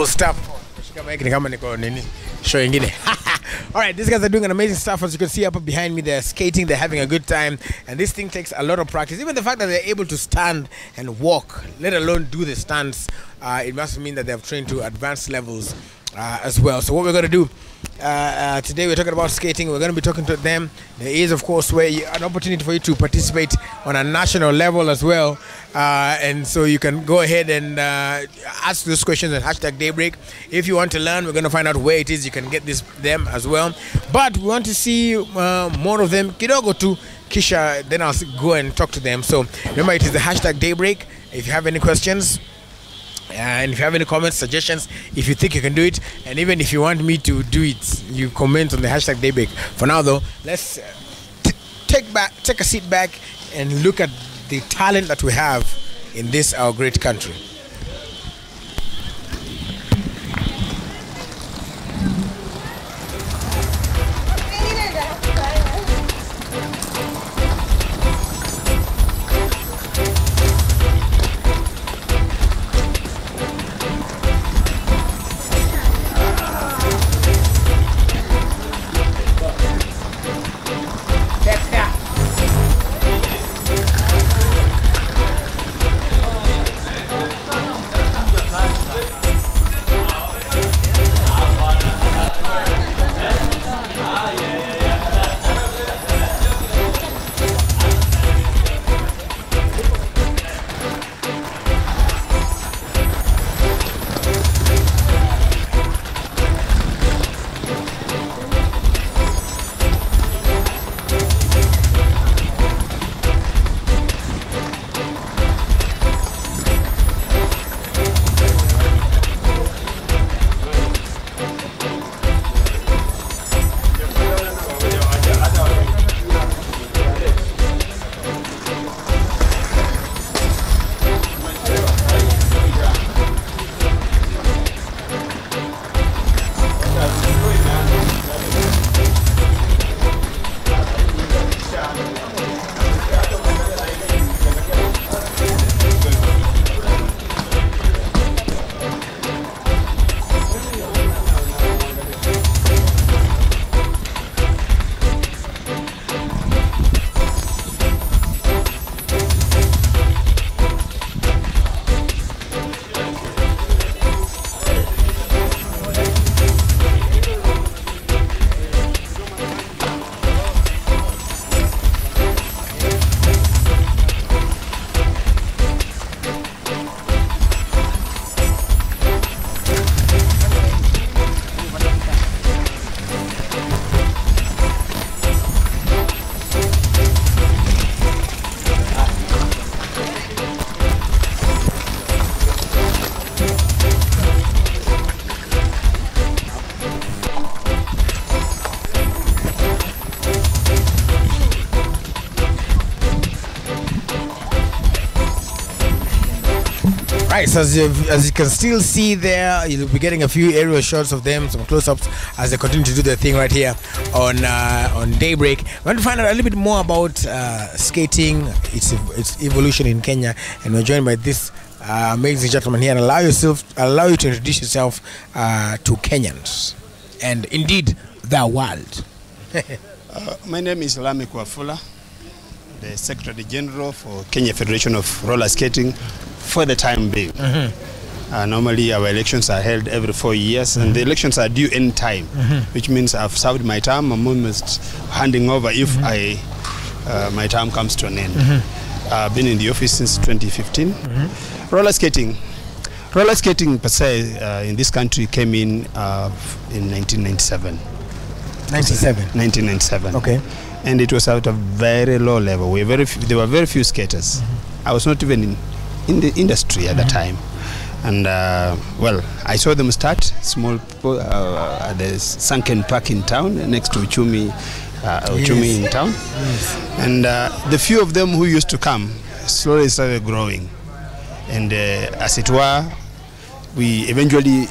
stuff. Alright, these guys are doing an amazing stuff. As you can see up behind me, they're skating, they're having a good time, and this thing takes a lot of practice. Even the fact that they're able to stand and walk, let alone do the stunts, it must mean that they have trained to advanced levels as well. So what we're going to do today, we're talking about skating. We're going to be talking to them. There is, of course, an opportunity for you to participate on a national level as well, and so you can go ahead and ask those questions at #Daybreak. If you want to learn, we're going to find out where it is you can get them as well. But we want to see more of them. Kidogo to Kisha, then I'll go and talk to them. So remember, it is the #Daybreak. If you have any questions, and if you have any comments, suggestions, if you think you can do it, and even if you want me to do it, you comment on the #Daybreak. For now though, let's take a seat back and look at the talent that we have in this our great country. Right, so as you can still see there, you'll be getting a few aerial shots of them, some close-ups as they continue to do their thing right here on Daybreak. We want to find out a little bit more about skating, its evolution in Kenya, and we're joined by this amazing gentleman here. And allow you to introduce yourself to Kenyans and indeed the world. My name is Lami Kwafula, the Secretary General for Kenya Federation of Roller Skating for the time being. Normally our elections are held every 4 years, and the elections are due in time, which means I've served my term. I'm almost handing over if my term comes to an end. I've been in the office since 2015. Roller skating per se in this country came in 1997. 1997. Okay. And it was at a very low level. There were very few skaters. I was not even in the industry at the time. And well, I saw them start small at the Sunken Park in town, next to Uchumi in town. And the few of them who used to come slowly started growing. And as it were, we eventually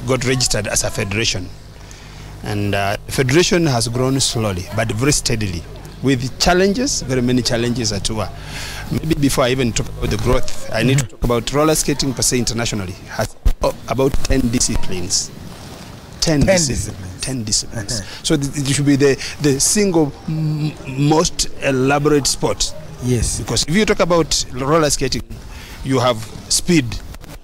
got registered as a federation. And the federation has grown slowly, but very steadily, with challenges, very many challenges at Maybe before I even talk about the growth, I need to talk about roller skating per se internationally. about 10 disciplines. 10 disciplines. 10 disciplines. So it should be the single most elaborate sport. Yes. Because if you talk about roller skating, you have speed.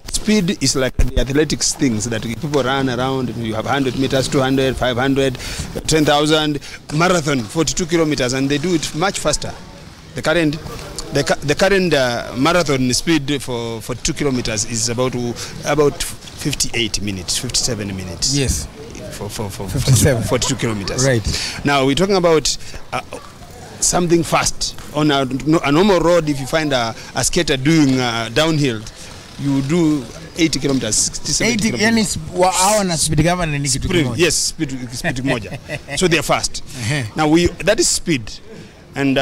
Speed is like the athletics things that people run around. You have 100 meters, 200, 500, 10,000, marathon, 42 kilometers, and they do it much faster. The current marathon speed for 2 kilometers is about 58 minutes, 57 minutes. Yes. For 57. 42 kilometers. Right. Now we're talking about something fast on a normal road. If you find a skater doing downhill, you do 80 kilometers, 67 kilometers. Yes, speed moja. So they're fast. Now that is speed, and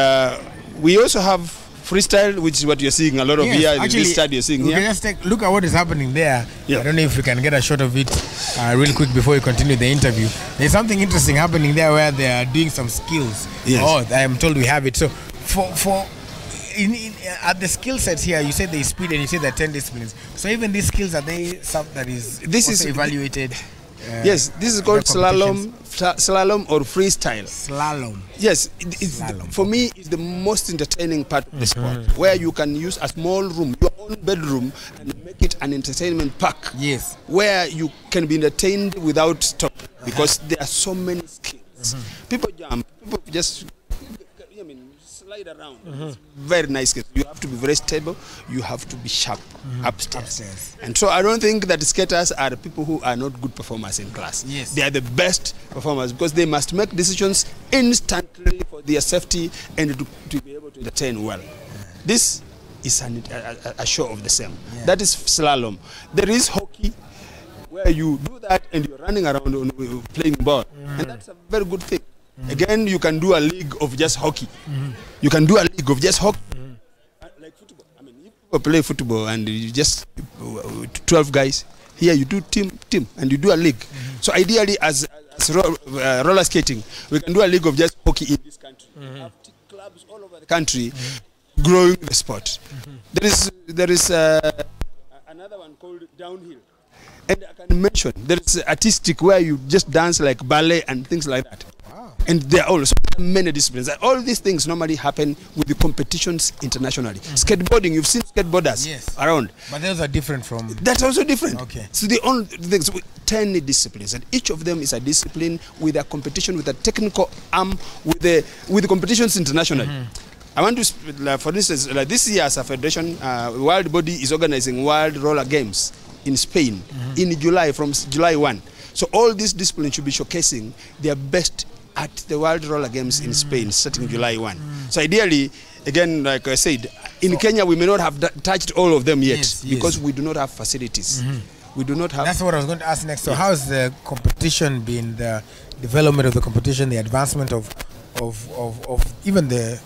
we also have freestyle, which is what you're seeing a lot of here. Actually, in this study you're seeing here. Just look at what is happening there. Yeah. I don't know if we can get a shot of it real quick before we continue the interview. There's something interesting happening there where they are doing some skills. Yes. Oh, I am told we have it. So at the skill sets here, you said the speed and you said there are 10 disciplines. So even these skills, are they something that is evaluated? Yes, this is called slalom or freestyle. Slalom. Yes, Slalom. For me, it's the most entertaining part of the sport, where you can use a small room, your own bedroom, and make it an entertainment park. Yes. Where you can be entertained without stop, because there are so many skills. People jump, people just slide around. It's very nice. You have to be very stable. You have to be sharp upstairs. And so I don't think that skaters are people who are not good performers in class. Yes. They are the best performers because they must make decisions instantly for their safety and to be able to entertain well. This is a show of the same. Yeah. That is slalom. There is hockey, where you do that and you're running around playing ball. And that's a very good thing. Again, you can do a league of just hockey. You can do a league of just hockey. Like football. I mean, if people play football and you just 12 guys, here you do team, and you do a league. So ideally, as roller skating, we can do a league of just hockey in this country. We have clubs all over the country growing the sport. There is another one called downhill. And I can mention there is artistic, where you just dance like ballet and things like that. And there are also many disciplines. All these things normally happen with the competitions internationally. Skateboarding, you've seen skateboarders around. But those are different from... That's also different. Okay. So the only things, 10 disciplines, and each of them is a discipline with a competition, with a technical arm, with the competitions internationally. I want to, for instance, like this year as a federation, World Body is organizing World Roller Games in Spain in July, from July 1. So all these disciplines should be showcasing their best at the World Roller Games in Spain, starting July 1. So ideally, again, like I said, in Kenya we may not have touched all of them yet because we do not have facilities. We do not have... That's what I was going to ask next. So how has the competition been, the development of the competition, the advancement of even the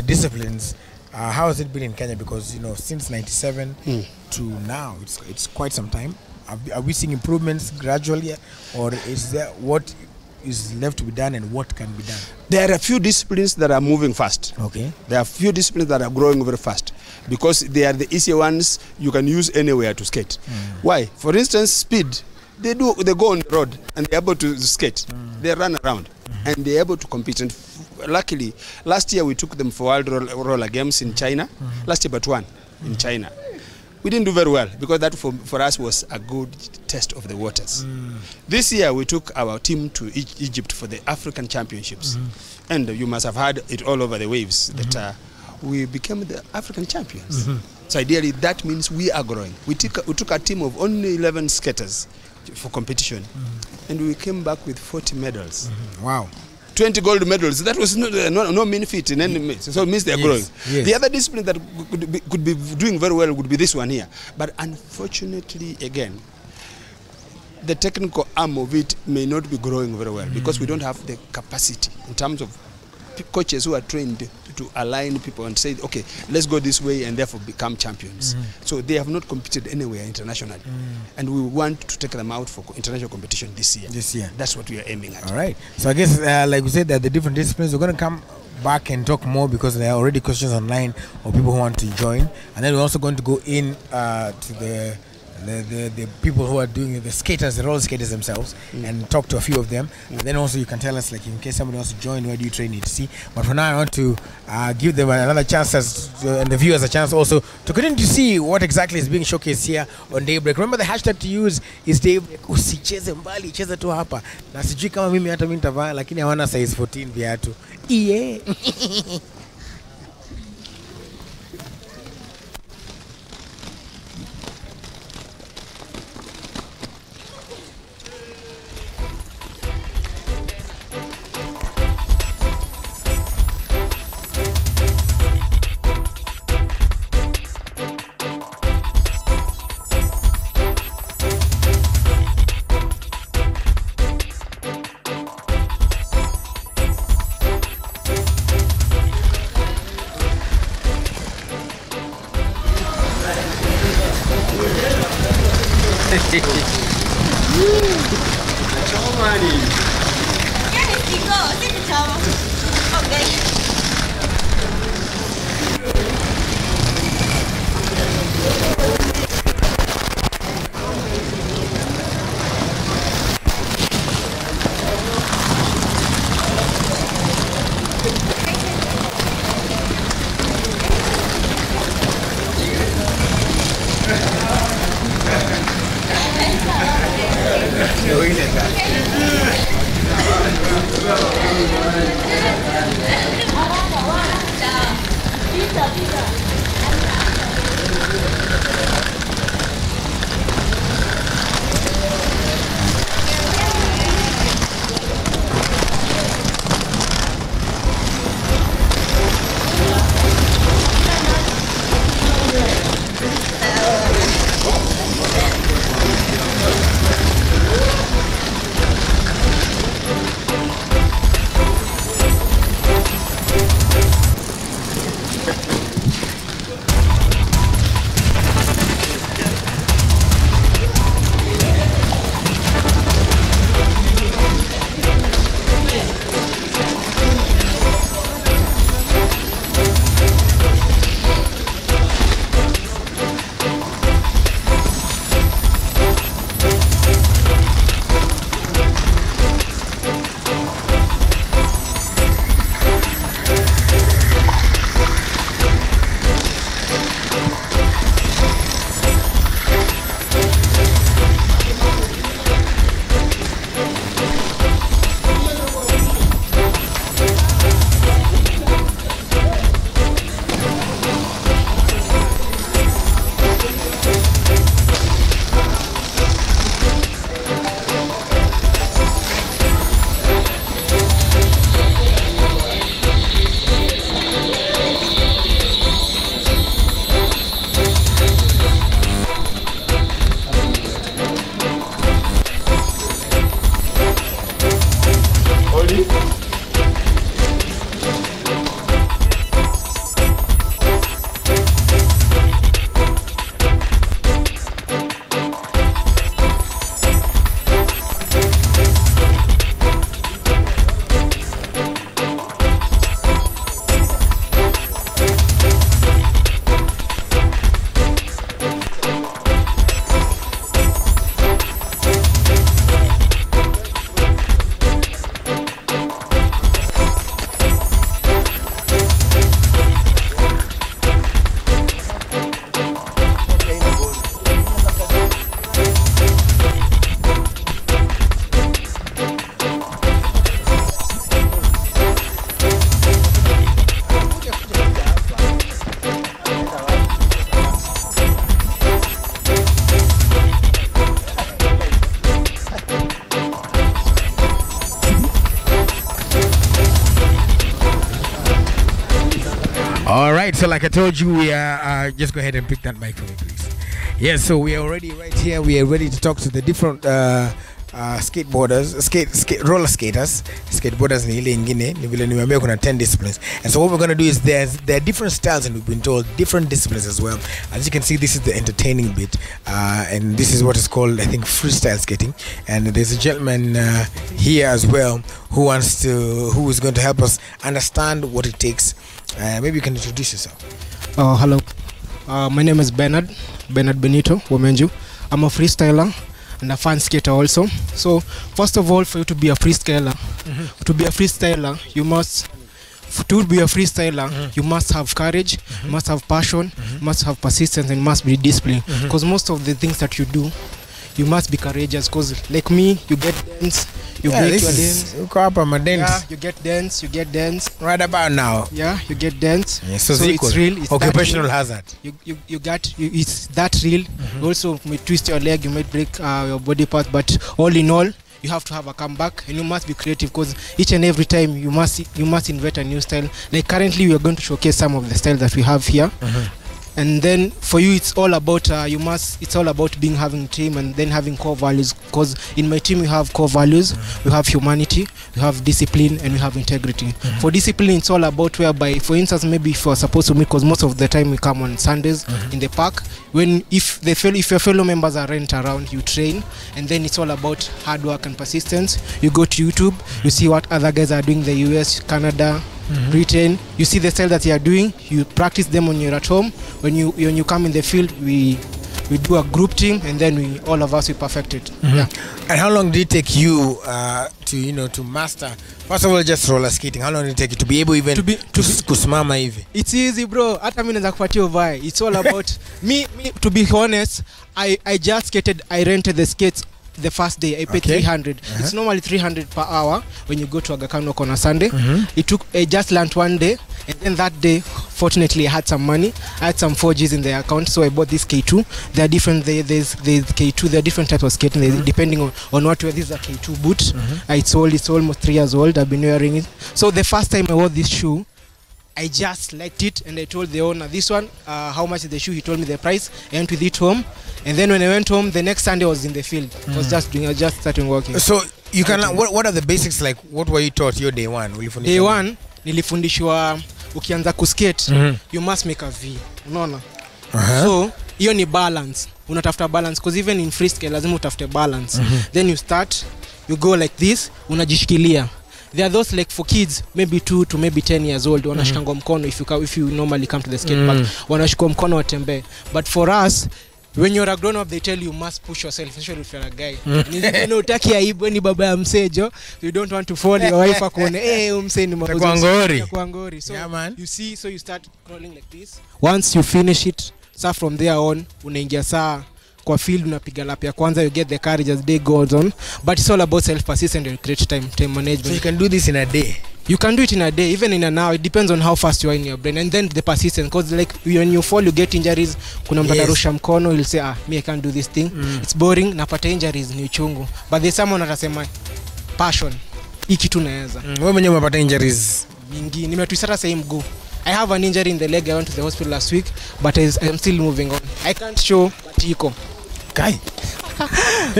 disciplines? How has it been in Kenya? Because, you know, since 97 to now, it's quite some time. Are we seeing improvements gradually, or is there what is left to be done and what can be done? There are a few disciplines that are moving fast. Okay. There are a few disciplines that are growing very fast because they are the easier ones you can use anywhere to skate. Why? For instance, speed. They go on the road and they're able to skate. They run around and they're able to compete. And luckily, last year we took them for World Roller Games in China. Last year, but one in China. We didn't do very well because that for us was a good test of the waters. This year we took our team to Egypt for the African Championships. And you must have heard it all over the waves that we became the African champions. So ideally that means we are growing. We took a team of only 11 skaters for competition and we came back with 40 medals. Wow. 20 gold medals. That was no mean feat in any means. So it means they are growing. The other discipline that could be doing very well would be this one here. But unfortunately, again, the technical arm of it may not be growing very well because we don't have the capacity in terms of coaches who are trained to align people and say, okay, let's go this way and therefore become champions. So they have not competed anywhere internationally. And we want to take them out for international competition this year. That's what we are aiming at. All right. So I guess, like we said, that the different disciplines, we're going to come back and talk more because there are already questions online of people who want to join. And then we're also going to go in to the people who are doing the skaters, the roller skaters themselves, and talk to a few of them. And then also you can tell us, like, in case somebody wants to join, where do you train etc. But for now, I want to give them another chance and the viewers a chance also to continue to see what exactly is being showcased here on Daybreak. Remember, the hashtag to use is Daybreak. Usicheze mbali, cheza tu hapa. Na sijui kama mimi hata mimi nitavaa, lakini hawana size 14 viatu. Yeah. All right, so like I told you, we are just go ahead and pick that mic for me, please. Yes, so we are already right here. We are ready to talk to the different skateboarders, roller skaters. Skateboarders ni ile ingine, ni vile nimeambia kuna 10 disciplines. And so what we're going to do is there are different styles, and we've been told different disciplines as well. As you can see, this is the entertaining bit, and this is what is called, I think, freestyle skating. And there's a gentleman here as well who is going to help us understand what it takes. Maybe you can introduce yourself. Hello. My name is Bernard Benito Womenju. I'm a freestyler and a fan skater also. So first of all, for you to be a freestyler, you must you must have courage, you must have passion, you must have persistence, and must be disciplined. Because most of the things that you do, you must be courageous. Because like me, you get dance, you break your dance. Yeah, you get dance. Right about now. Yeah, you get dance. Yeah, so it's real. It's occupational hazard. It's that real. Also, you may twist your leg, you might break your body part, but all in all, you have to have a comeback, and you must be creative, because each and every time you must invent a new style. Like currently, we are going to showcase some of the styles that we have here. And then for you, it's all about having team and then having core values. Because in my team, we have core values, we have humanity, we have discipline, and we have integrity. For discipline, it's all about whereby, for instance, maybe if you're supposed to meet, because most of the time we come on Sundays in the park. If your fellow members aren't around, you train, and then it's all about hard work and persistence. You go to YouTube, you see what other guys are doing in the US, Canada, Britain. You see the style that they are doing, you practice them when you're at home. When you come in the field, we do a group team, and then all of us perfect it. Yeah. And how long did it take you to master? First of all, just roller skating. How long did it take you to be able even to kusimama hivi? It's easy, bro. Hata mimi naweza kupatia ovai. It's all about me. To be honest, I just skated. I rented the skates. The first day I paid 300. It's normally 300 per hour when you go to Aga Khan on a Sunday. I just learned one day, and then that day, fortunately, I had some money. I had some 4Gs in the account, so I bought this K2. There are different. There's K2. There are different types of skating, depending on what you wear. This is a K2 boot. It's almost 3 years old. I've been wearing it. So the first time I wore this shoe, I just liked it, and I told the owner, this one, how much is the shoe? He told me the price. I went with it home, and then when I went home, the next Sunday I was in the field. I was just starting working. So you can. What are the basics like? What were you taught your day one? Day one, nilifundishwa ukianza kuskate, you must make a V. Unaona? So hiyo ni balance. Unatafuta balance, because even in freestyle lazima utafute balance. Then you start, you go like this, unajishikilia. There are those like for kids, maybe 2 to maybe 10 years old, wanashikanga mkono if you normally come to the skate park, wanashika mkono watembe. But for us, when you're a grown up, they tell you must push yourself, especially if you're a guy. You know, utaki aibu ni baba ya msejo, you don't want to fall your wife akone umse ni mabuzi. So yeah, man. You see, so you start crawling like this. Once you finish it, so from there on unaingia saa kwa field, unapiga lap ya kwanza, you get the courage as day goes on. But it's all about self persistence and great time management. So you can do this in a day. You can do it in a day, even in an hour. It depends on how fast you are in your brain, and then the persistence. Because like when you fall, you get injuries. Kuna mtu atarusha mkono, you'll say, me I can't do this thing. It's boring. Napata injuries ni uchungu. But there's someone atasema passion. Hii kitu naweza. Wewe mwenyewe umepata injuries mingi. Nimetwisata same mguu. I have an injury in the leg. I went to the hospital last week, but I'm still moving on. I can't show, but iko. Kai.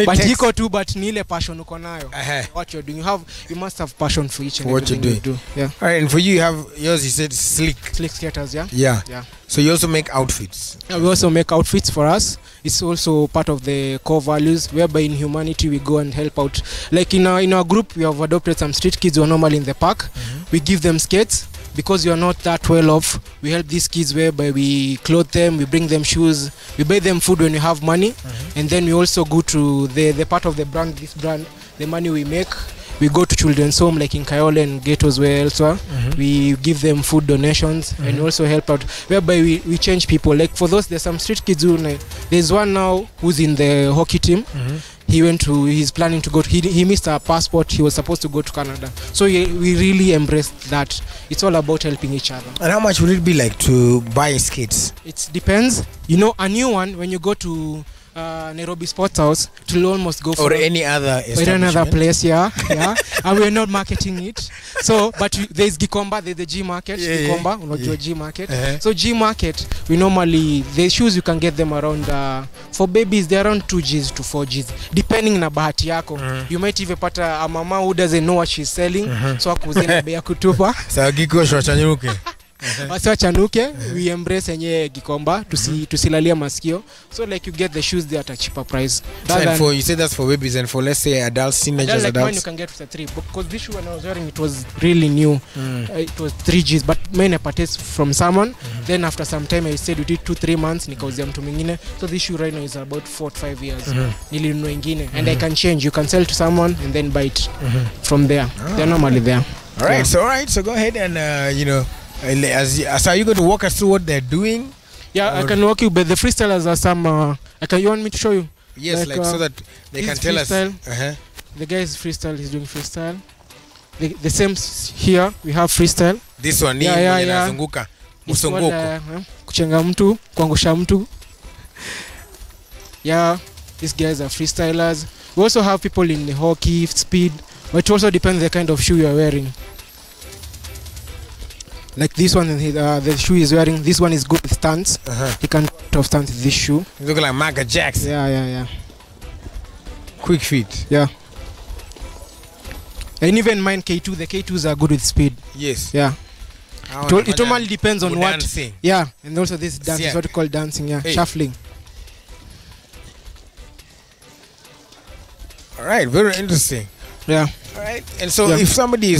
But iko too, but ni ile passion uko nayo. What you're doing, you must have passion for each and everything you do. Yeah. All right, and for you have yours. You said slick skaters, yeah. Yeah. So you also make outfits. Yeah, we also make outfits for us. It's also part of the core values, whereby in humanity we go and help out. Like in our group, we have adopted some street kids who are normally in the park. We give them skates. Because you are not that well off, we help these kids whereby we clothe them, we bring them shoes, we buy them food when we have money, and then we also go to the part of the brand, this brand, the money we make, we go to children's home like in Kayole and ghettos where elsewhere. We give them food donations and also help out, whereby we change people. Like for those, there's some street kids who, there's one now who's in the hockey team. He's planning to go he missed a passport. He was supposed to go to Canada. So we really embraced that. It's all about helping each other. And how much would it be like to buy skates? It depends. You know, a new one, when you go to Nairobi Sports House, it will almost go for any other place, yeah. And we're not marketing it. So, but there's Gikomba, there's the G Market, Gikomba, unajua G Market. So G Market, we normally, the shoes you can get them around, for babies, they're around 2Gs to 4Gs, depending na bahati yako. You might even pata a mama who doesn't know what she's selling, so akuze na bei ya kutupa. Sawa giko shwachanyuke. wasiwachanuke, we embrace yenye Gikomba tusilalia masikio, so like you get the shoes there at a cheaper price. And for you say that's for babies, and for let's say adults, teenagers, like adults, mine you can get for the 3, because this shoe when I was wearing it was really new. It was 3Gs, but mine I purchased from someone. Then after some time I said we did 2-3 months nikauzia mtu mwingine, so this shoe right now is about 4 to 5 years. Nilinunua ingine, and I can change, you can sell to someone and then buy it from there. They're normally there. All right, so go ahead and so are you going to walk us through what they're doing? Yeah, I can walk you, but the freestylers are some you want me to show you? Yes, like so that they can tell freestyle. Us. The guy is freestyle, he's doing freestyle. The same here, we have freestyle. This one ni inazunguka msonguko. Kuchenga mtu, kuangusha mtu. Yeah, these guys are freestylers. We also have people in the hockey, speed, but it also depends the kind of shoe you are wearing. Like this one, the shoe is wearing, this one is good with stance. He can out of stance with this shoe. You look like Michael Jackson. Yeah. Quick feet. Yeah. And even mine K2, the K2s are good with speed. Yes. Yeah. It normally depends on what. Dancing. Yeah, and also this dance is what we call dancing. Yeah, shuffling. All right, very interesting. Yeah. All right, and so if somebody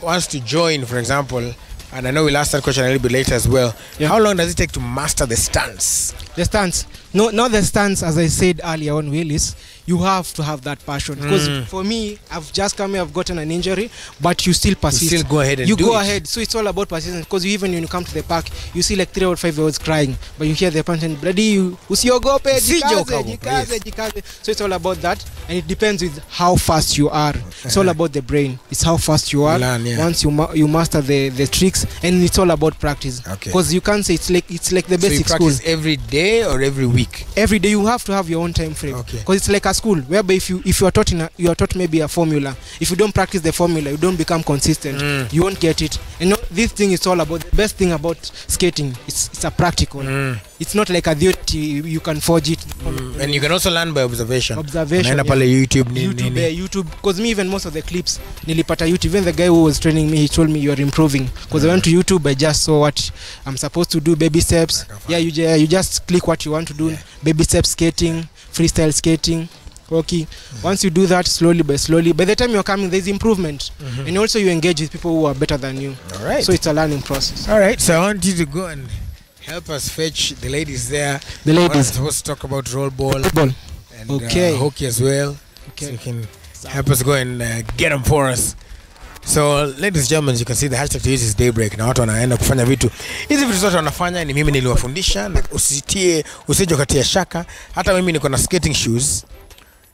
wants to join, for example, and I know we'll ask that question a little bit later as well. How long does it take to master the stance? The stance. No, not the stance, as I said earlier on, Willis. You have to have that passion. Because for me, I've just come here, I've gotten an injury, but you still persist. You still go ahead and you do go it. ahead. So it's all about persistence. Because even when you come to the park, you see like 3 or 5 year olds crying, but you hear the parents and bloody usiogope, jikaze. So it's all about that, and it depends with how fast you are. It's all about the brain. It's how fast you are. Once you master the tricks, and it's all about practice. Because you can't say it's like the basic school. So you practice every day or every week? Every day. You have to have your own time frame. Because it's like a school whereby if you are taught maybe a formula, if you don't practice the formula, you don't become consistent. You won't get it. And this thing is all about, the best thing about skating, it's a practical. It's not like a theory you can forge it. And you can also learn by observation. YouTube. Because me, even most of the clips nilipata YouTube. Even the guy who was training me, he told me you are improving. Because I went to YouTube, I just saw what I'm supposed to do, baby steps. You just click what you want to do. Baby steps skating, freestyle skating. Once you do that slowly, by the time you're coming, there's improvement. And also you engage with people who are better than you. All right. So it's a learning process. All right. So I want you to go and help us fetch the ladies there. The ladies. We're supposed to talk about roll ball. And hockey as well. So you can help us go and get them for us. So ladies and gentlemen, you can see the hashtag to use is daybreak. Na watu wanaenda kufanya vitu. Hizi vitu zote wanafanya ni mimi niliwafundisha, na usije katia shaka. Hata mimi niko na skating shoes.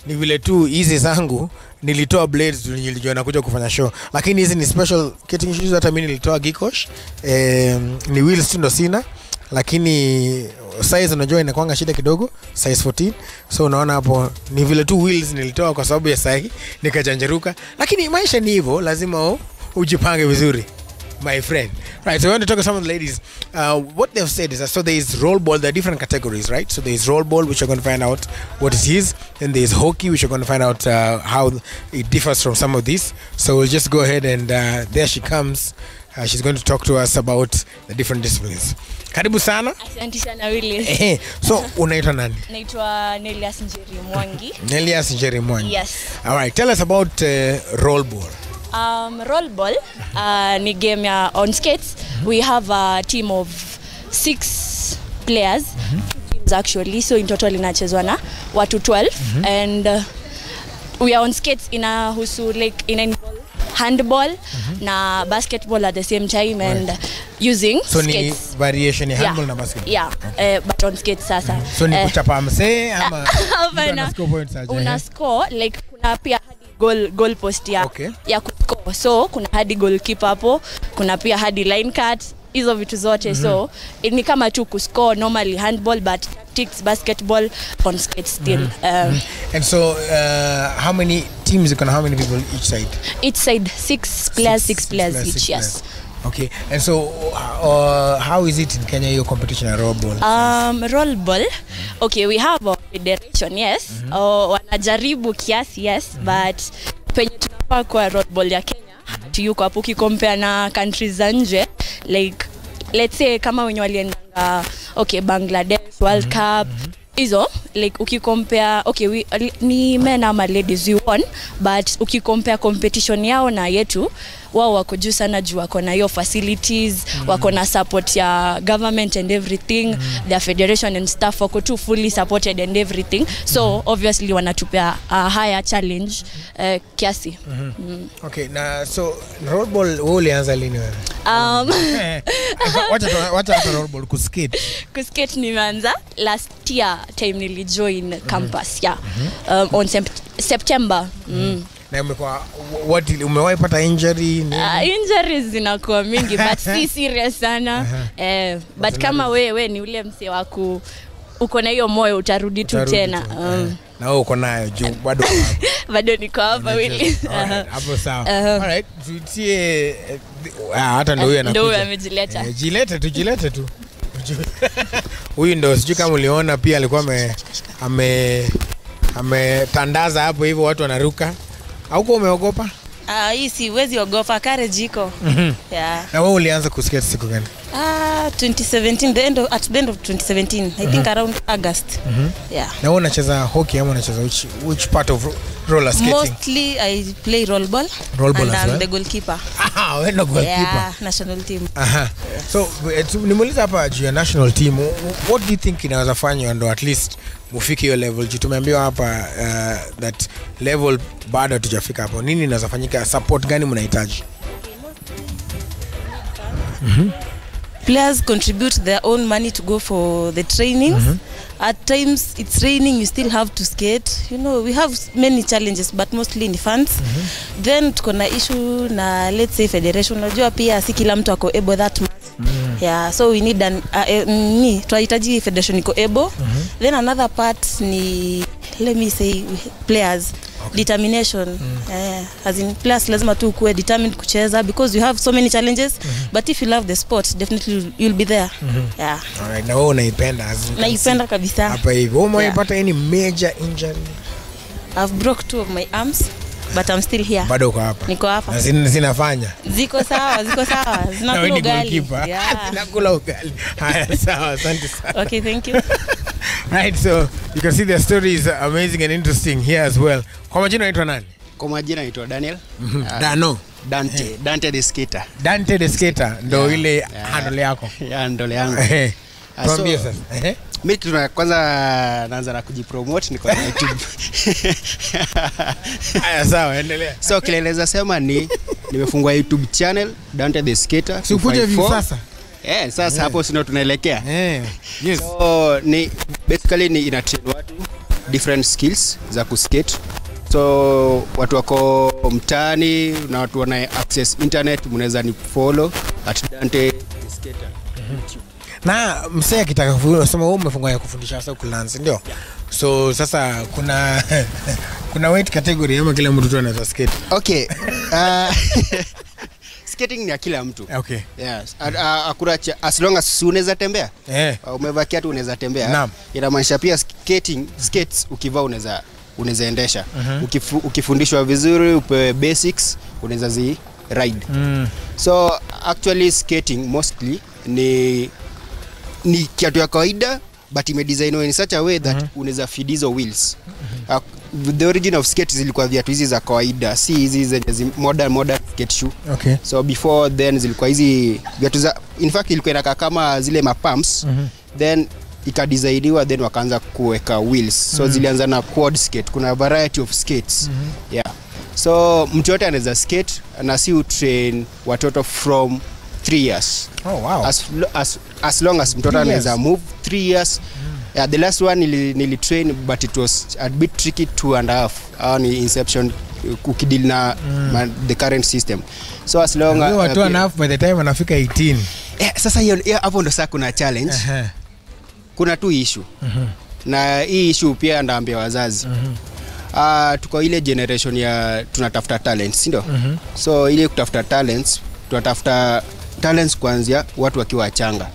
Ni vile tu hizi zangu nilitoa blades nilijua nakuja kufanya show, lakini hizi ni special skating shoes. Hata mimi nilitoa Gikosh, ni wheels tu ndo sina, lakini size unajua inakuanga shida kidogo, size 14. So unaona hapo ni vile tu wheels nilitoa kwa sababu ya sahi nikajanjeruka, lakini maisha ni hivyo, lazima ujipange vizuri, my friend. Right, so I want to talk to some of the ladies. What they've said is that so there is roll ball. There are different categories, right? So there is roll ball, which you're going to find out what it is. Then there is hockey, which you're going to find out how it differs from some of these. So we'll just go ahead and there she comes. She's going to talk to us about the different disciplines. Karibu sana. Asante sana Willis. So unaitwa nani? Naitwa Nelias Njeri Mwangi. Nelias Njeri Mwangi. Yes. All right, tell us about roll ball. Roll ball ni game ya on skates. We have a team of 6 players, teams actually, so in total inachezwa na watu 12, and we are on skates. Inahusu like in handball na basketball at the same time, and using so skates. Ni variation ya handball na basketball. Yeah, but on skates sasa. So ni kuchapa mse ama una score like kuna pia goal post ya kuscore. So kuna hadi goalkeeper hapo, kuna pia hadi line cut, hizo vitu zote. So ni kama tu kuscore normally handball, but tactics basketball on skates still. And so how many teams you can, how many people each side? Each side 6 players each. Yes. Okay. And so how is it in Kenya, your competition at roll ball? Roll ball. Okay, we have a federation, yes. Wanajaribu kiasi, yes, but penye tunafaa kwa roll ball ya Kenya, yuko hapo compare na countries za nje, like let's say kama wenye walienda Bangladesh World Cup hizo like ukicompare ni men ama ladies we won, but ukicompare competition yao na yetu, wao wako juu sana juu wako na hiyo facilities, wako na support ya government and everything, their federation and staff wako too fully supported and everything, so obviously wanatupea a higher challenge kiasi. Okay, na so rollball wewe ulianza lini wewe? Wacha rollball kuskate nimeanza last year time nilijoin campus on September. Na umewahi pata injury? Injuries zinakuwa mingi but si serious sana. But kama wewe ni ule mse wako uko na hiyo moyo utarudi tu tena. Na wewe uko nayo juu bado niko hapa wili. Hapo sawa. Alright, tutie hata ndio huyu anakuja. Ndio amejileta. Jilete tu. Huyu ndio sijui kama uliona pia alikuwa ametandaza hapo hivyo watu wanaruka. Hauko umeogopa? Hii siwezi ogopa, courage iko. Yeah. Na wewe ulianza kuskate siku gani? 2017, at the end of 2017, I think around August. Yeah. Na wewe unacheza hockey ama unacheza which part of roller skating? Mostly I play rollball. Rollball and I'm the goalkeeper. Wewe ndo goalkeeper. Yeah, national team. So nimuuliza hapa juu ya national team, what do you think inaweza fanywa ndo at least mufike hiyo level? Tumeambiwa hapa that level bado hatujafika hapo. Nini inaweza fanyika? Support gani mnahitaji? Players contribute their own money to go for the trainings. At times it's raining, you still have to skate. You know, we have many challenges but mostly in funds. Then tuko na issue na let's say federation. Unajua pia si kila mtu ako able that much. Yeah, so we need tunahitaji federation iko able. Then another part ni let me say players. Determination. As in players lazima tu kuwe determined kucheza because you have so many challenges, but if you love the sport definitely you'll be there. Yeah. Alright, na wewe unaipenda naipenda kabisa. Hapa hivi wewe umepata any major injury? I've broke 2 of my arms but I'm still here. Bado uko hapa? Niko hapa. Na zinafanya? Ziko sawa. Zinakula ugali. Yeah. Zinakula ugali. Haya, sawa, asante sana. Okay, thank you. Right, so you can see their story is amazing and interesting here as well. Kwa majina unaitwa nani? Kwa majina naitwa Daniel. Dante the skater. Dante the skater ndo ile handle yako. Handle yangu. Tuambie sasa. Mimi kwanza naanza na kujipromote niko na YouTube. Haya, sawa, endelea. So kileleza sema nimefungua YouTube channel Dante the skater. Sikuje hivi sasa. Sasa hapo sino tunaelekea. Yes. So basically ina train watu different skills za kuskate. So watu wako mtaani na watu wana access internet, mnaweza ni follow at Dante the skater. Na msee akitaka kusema wewe umefungwa ya kufundisha sasa kulance ndio. So sasa kuna weight category ama kila mtu tu anaweza skate. Okay. Skating ni ya kila mtu. Okay. Yes. Akuracha as long as unaweza tembea. Umevaa kiatu unaweza tembea. Inamaanisha pia skates ukivaa unaweza endesha. Ukifundishwa vizuri upewe basics unaweza zi ride. So actually skating mostly ni kiatu ya kawaida but imedesignwa in such a way that unaweza feed hizo wheels. The origin of skate zilikuwa viatu hizi za kawaida, si hizi zenye modern skate shoe. Okay. So before then zilikuwa hizi viatu za, in fact ilikuwa inakaa kama zile mapumps. Then ikadesigniwa then wakaanza kuweka wheels. So zilianza na quad skate. Kuna variety of skates. Yeah. So mtu yote anaweza skate na si utrain watoto from 3 years. Oh wow. As long as mtoto anaweza move 3 years. Yeah, the last one nilitrain but it was a bit tricky 2.5 on inception ukidil na the current system. So as long as 2.5 by the time anafika 18. Sasa hiyo hapo ndo sasa kuna challenge. Kuna tu issue. Na hii issue pia ndaambia wazazi. Tuko ile generation ya tunatafuta talents, ndio? So ile kutafuta talents, tunatafuta talents kuanzia watu wakiwa wachanga.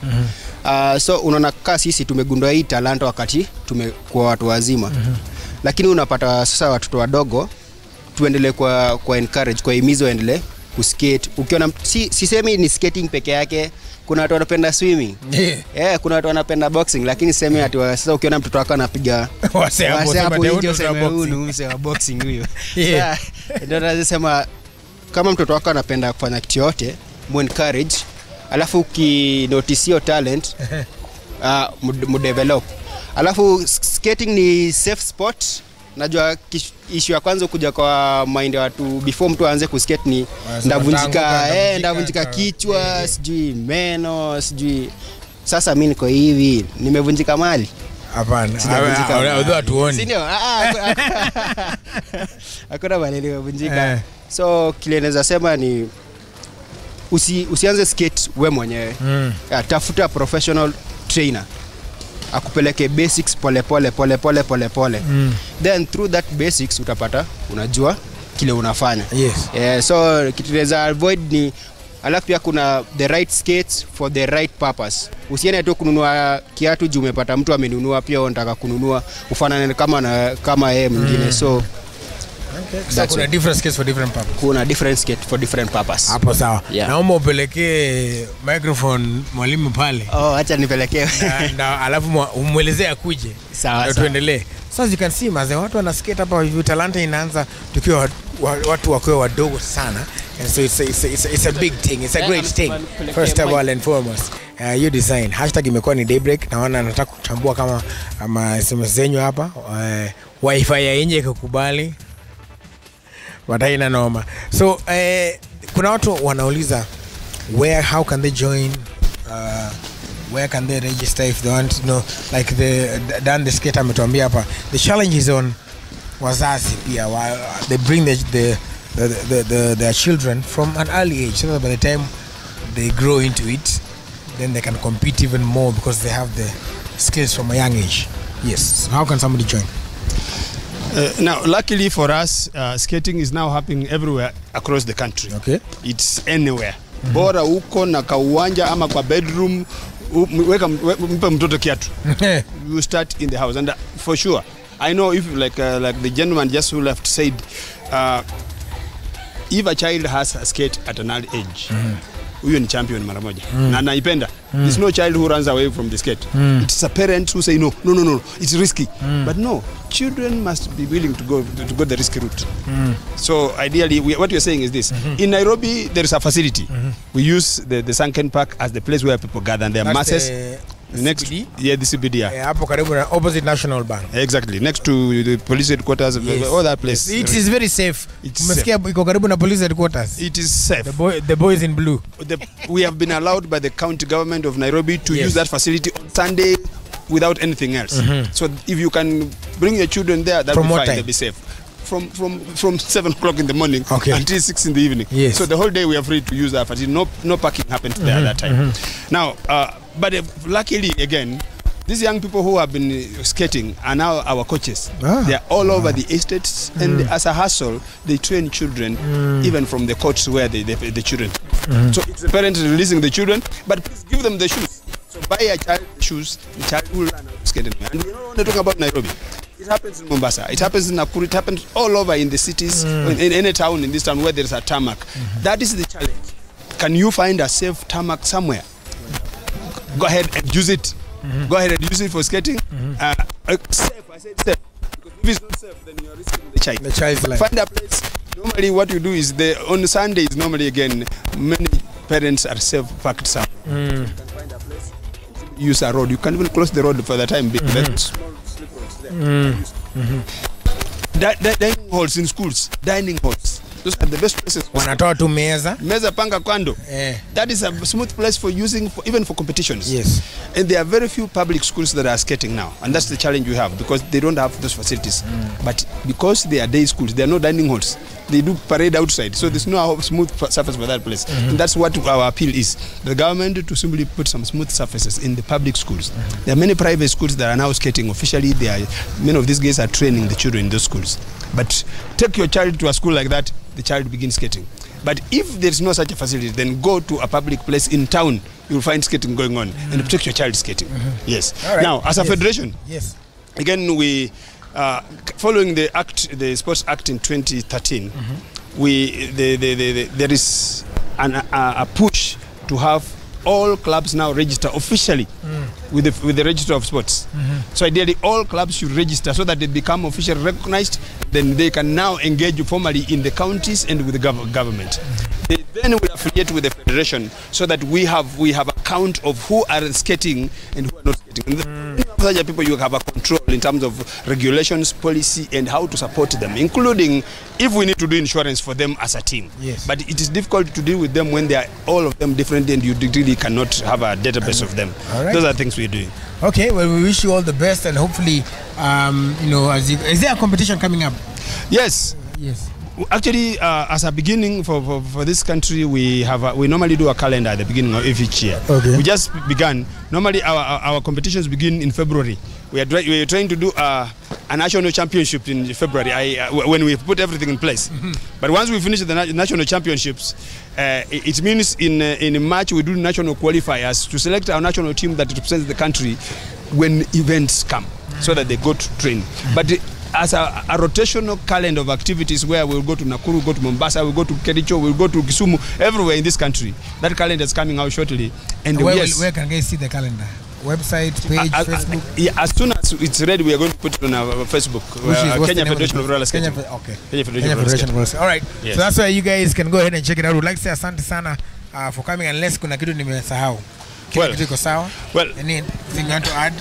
So unaona kama sisi tumegundua hii talanta wakati tumekuwa watu wazima. Lakini unapata sasa watoto wadogo tuendelee kwa encourage, kwa himizo endelee kuskate. Ukiona sisemi ni skating peke yake, kuna watu wanapenda swimming. Kuna watu wanapenda boxing, lakini sisemi ati sasa ukiona mtoto wako anapiga wase hapo nje useme huyu ni mse wa boxing huyo. Ndio nasema kama mtoto wako anapenda kufanya kitu yote, mu encourage, alafu ukinotice your talent mu-develop. Alafu skating ni safe sport. Najua issue ya kwanza kuja kwa mind ya watu before mtu aanze kuskate ni ndavunjika kichwa, sijui meno, sijui. Sasa mimi niko hivi, nimevunjika mali. Hapana. Although atuoni. Sio. Hakuna mali nimevunjika. So kile naweza sema ni usianze skate wewe mwenyewe. Tafuta professional trainer akupeleke basics pole. Then through that basics utapata unajua kile unafanya. So kitu tunaweza avoid ni, alafu pia kuna the right skates for the right purpose. Usiende tu kununua kiatu juu umepata mtu amenunua pia unataka kununua ufanane kama yeye mwingine. So kuna different skates for different purpose. Kuna different skate for different purpose. Hapo sawa. Naomba upelekee microphone mwalimu pale. Acha nipelekee. Na alafu umuelezee akuje. Sawa. Tuendelee. So as you can see maze, watu wana skate hapa hivi, talanta inaanza tukiwa watu wakiwa wadogo sana. And so it's a big thing. It's a great thing. First of all and foremost, you design. Hashtag imekuwa ni Daybreak, na wana nataka kutambua kama SMS zenyu hapa. Wifi ya nje ikakubali. Wataina noma. So kuna watu wanauliza how can they join, where can they register if they want to know, like the skater ametuambia hapa. The challenge is on wazazi pia. They bring their children from an early age, so that by the time they grow into it, then they can compete even more because they have the skills from a young age. Yes. So how can somebody join? Now, luckily for us, skating is now happening everywhere across the country. Okay. It's anywhere. Bora uko na kauwanja ama kwa bedroom, mpe mtoto kiatu. You start in the house, and for sure, I know if like the gentleman just who left said, if a child has a skate at an early age, huyo ni champion mara moja. Na naipenda. There's no child who runs away from the skate. It's a parent who say no, it's risky. But no, children must be willing to go the risky route. So ideally, what you're saying is this. In Nairobi, there is a facility. We use the Sunken Park as the place where people gather, and there are masses. Next, CBD? Yeah, the CBD. Hapo karibu na opposite National Bank. Exactly, next to the police headquarters. All that place. It is very safe. Umesikia iko karibu na police headquarters. It is safe. The boys in blue. We have been allowed by the county government of Nairobi to use that facility on Sunday without anything else. So if you can bring your children there, that will be fine. They'll be safe. From 7 o'clock in the morning until 6 in the evening. So the whole day we are free to use that facility. No parking happens there at that time. Now, but luckily again, these young people who have been skating are now our coaches. They are all over the estates, and as a hustle, they train children even from the courts where the children. So it's the parents releasing the children, but please give them the shoes. So buy a child shoes, the child will learn how to skate. And we're not only talking about Nairobi. It happens in Mombasa. It happens in Nakuru. It happens all over in the cities, in any town in this town where there is a tarmac. That is the challenge. Can you find a safe tarmac somewhere? Go ahead and use it. Go ahead and use it for skating. Safe, I said safe. Because if it's not safe, then you're risking the child. The child's life. Find a place. Normally what you do is on Sundays, normally again, many parents are safe-packed somewhere. You can find a place, use a road. You can even close the road for the time being. Small slip roads there. Dining halls in schools. Dining halls. Those are the best places. Wanatoa tu meza. Meza panga kwando. That is a smooth place for using, even for competitions. Yes. And there are very few public schools that are skating now. And that's the challenge we have, because they don't have those facilities. But because they are day schools, there are no dining halls. They do parade outside. So there's no smooth surface for that place. And that's what our appeal is. The government to simply put some smooth surfaces in the public schools. There are many private schools that are now skating officially. Many of these guys are training the children in those schools. But take your child to a school like that, the child begins skating. But if there's no such a facility, then go to a public place in town. You'll find skating going on, and take your child skating. Yes. Right. Now, as a federation, again, we following the Sports Act in 2013, there is a push to have all clubs now register officially with the register of sports. So ideally all clubs should register so that they become officially recognized. Then they can now engage formally in the counties and with the government. They then will affiliate with the federation so that we have a count of who are skating and who are not skating. And such people, you have a control in terms of regulations, policy, and how to support them, including if we need to do insurance for them as a team. Yes. But it is difficult to deal with them when they are all of them different and you really cannot have a database of them. All right. Those are things we're doing. Okay, well, we wish you all the best, and hopefully, is there a competition coming up? Yes. Yes. Actually, as a beginning for this country, we normally do a calendar at the beginning of each year. Okay. We just began. Normally, our competitions begin in February. We are trying to do a national championship in February. When we put everything in place. But once we finish the national championships, it means in March we do national qualifiers to select our national team that represents the country when events come, so that they go to train. But as a rotational calendar of activities where we'll go to Nakuru, go to Mombasa, we'll go to Kericho, we'll go to Kisumu, everywhere in this country. That calendar is coming out shortly. And where can guys see the calendar? Website, page, Facebook? Yeah, as soon as it's ready, we are going to put it on our Facebook. Kenya Federation of Roller Skating. Kenya Federation of Roller Skating. All right. Yes. So that's why you guys can go ahead and check it out. We'd like to say asante sana for coming, unless kuna kitu nimesahau. Well, anything you want to add?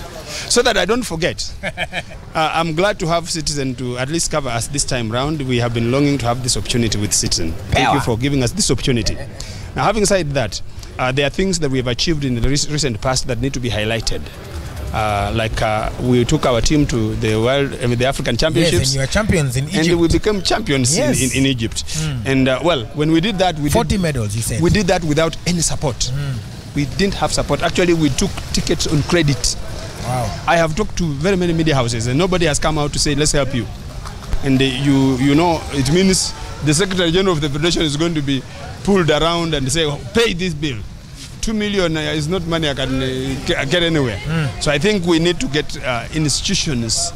So that I don't forget, I'm glad to have Citizen to at least cover us this time round. We have been longing to have this opportunity with Citizen. Thank you for giving us this opportunity. Now, having said that, there are things that we have achieved in the recent past that need to be highlighted. We took our team to the African Championships. Yes, and you are champions in Egypt. And we became champions in Egypt. And when we did that, 40 medals, you said. We did that without any support. We didn't have support. Actually, we took tickets on credit. Wow. I have talked to very many media houses and nobody has come out to say, let's help you. And you know, it means the Secretary General of the Federation is going to be pulled around and say, pay this bill. 2 million is not money I can get anywhere. So I think we need to get institutions,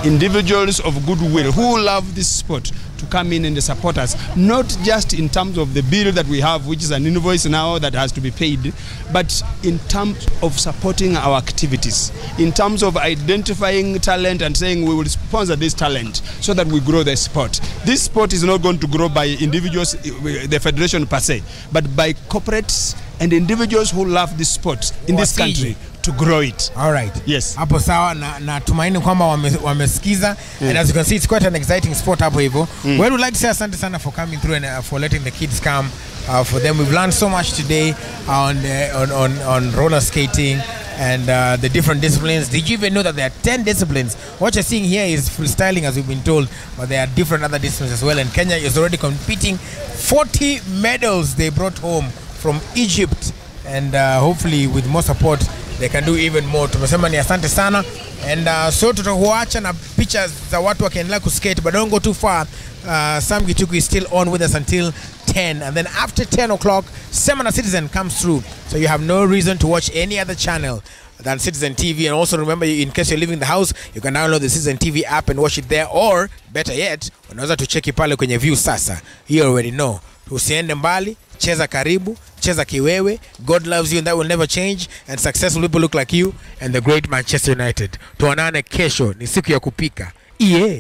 individuals of goodwill who love this sport to come in and support us, not just in terms of the bill that we have, which is an invoice now that has to be paid, but in terms of supporting our activities, in terms of identifying talent and saying we will sponsor this talent so that we grow the sport. This sport is not going to grow by individuals, the federation per se, but by corporates and individuals who love this sport in this country to grow it. All right. Yes. Hapo sawa na tumaini kwamba wamesikiza. And as you can see, it's quite an exciting sport hapo hivyo. Well, we'd like to say asante sana for coming through and for letting the kids come. For them, we've learned so much today on roller skating and the different disciplines. Did you even know that there are 10 disciplines? What you're seeing here is freestyling, as we've been told, but there are different other disciplines as well. And Kenya is already competing. 40 medals they brought home from Egypt, and hopefully with more support they can do even more. Tumesema ni asante sana, and so tutakuacha na picha za watu wakiendelea kuskate, but don't go too far. Sam Gituku is still on with us until 10, and then after 10 o'clock, Semana Citizen comes through, so you have no reason to watch any other channel than Citizen TV. And also remember, in case you're leaving the house, you can download the Citizen TV app and watch it there, or better yet, unaweza tucheki pale kwenye view sasa. You already know. Usiende mbali, cheza karibu, cheza kiwewe. God loves you and that will never change, and successful people look like you and the great Manchester United. Tuonane kesho, ni siku ya kupika. Yeah.